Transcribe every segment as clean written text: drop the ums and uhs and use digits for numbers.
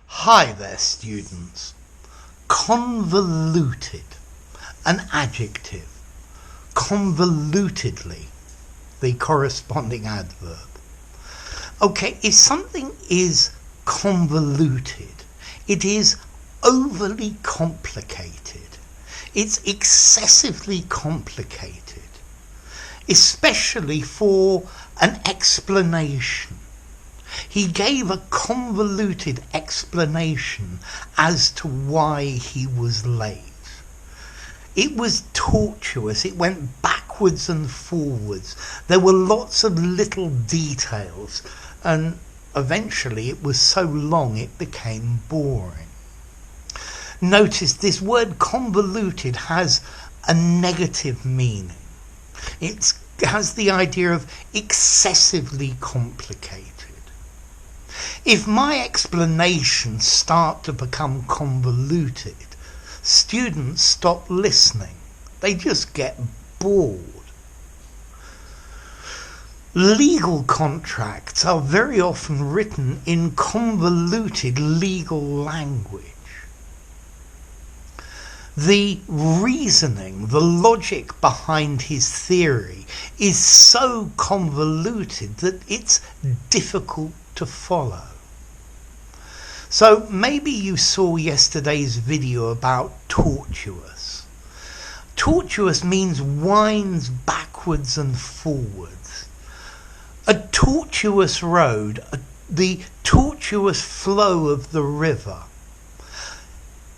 Hi there, students. Convoluted, an adjective. Convolutedly, the corresponding adverb. Okay, if something is convoluted, it is overly complicated. It's excessively complicated, especially for an explanation. He gave a convoluted explanation as to why he was late. It was tortuous. It went backwards and forwards. There were lots of little details, and eventually it was so long it became boring. Notice this word convoluted has a negative meaning. It has the idea of excessively complicated. If my explanations start to become convoluted, students stop listening. They just get bored. Legal contracts are very often written in convoluted legal language. The reasoning, the logic behind his theory is so convoluted that it's difficult to follow. So maybe you saw yesterday's video about tortuous. Tortuous means winds backwards and forwards. A tortuous road, the tortuous flow of the river.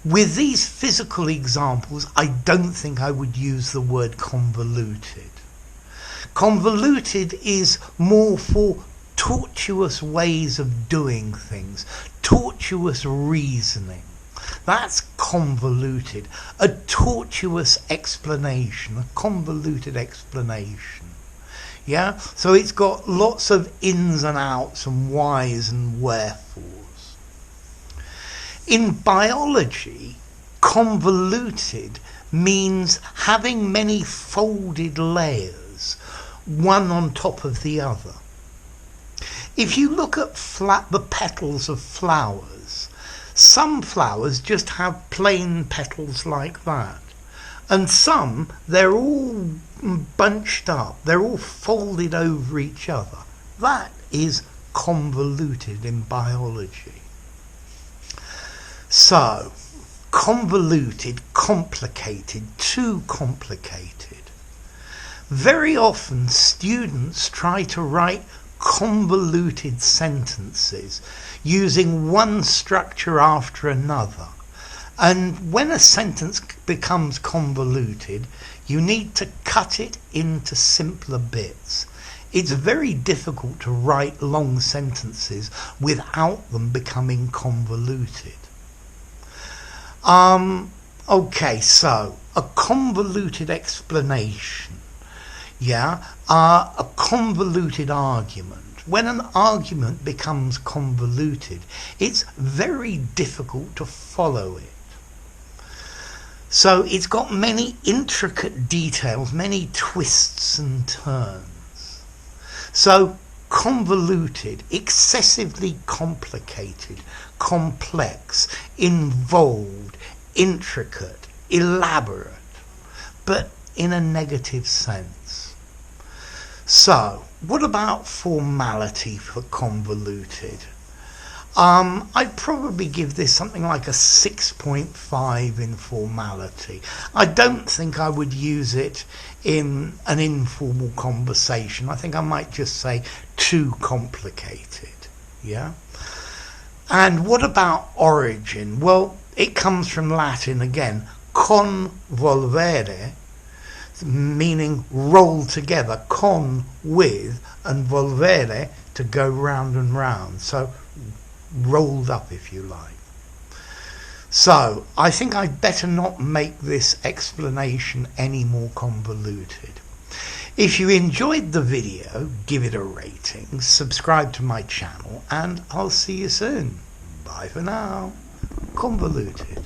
With these physical examples, I don't think I would use the word convoluted. Convoluted is more for tortuous ways of doing things, tortuous reasoning. That's convoluted. A tortuous explanation, a convoluted explanation. Yeah? So it's got lots of ins and outs and whys and wherefores. In biology, convoluted means having many folded layers, one on top of the other. If you look at the petals of flowers, some flowers just have plain petals like that. And some, they're all bunched up, they're all folded over each other. That is convoluted in biology. So, convoluted, complicated, too complicated. Very often students try to write convoluted sentences using one structure after another, and when a sentence becomes convoluted you need to cut it into simpler bits. It's very difficult to write long sentences without them becoming convoluted. Okay, so a convoluted explanation. A convoluted argument. When an argument becomes convoluted, it's very difficult to follow it. So it's got many intricate details, many twists and turns. So convoluted, excessively complicated, complex, involved, intricate, elaborate, but in a negative sense. So, what about formality for convoluted? I'd probably give this something like a 6.5 in formality. I don't think I would use it in an informal conversation. I think I might just say too complicated. Yeah? And what about origin? Well, it comes from Latin again, convolvere, meaning roll together, con with, and volvere to go round and round, so rolled up if you like. So I think I'd better not make this explanation any more convoluted. If you enjoyed the video, give it a rating, subscribe to my channel, and I'll see you soon. Bye for now. Convoluted.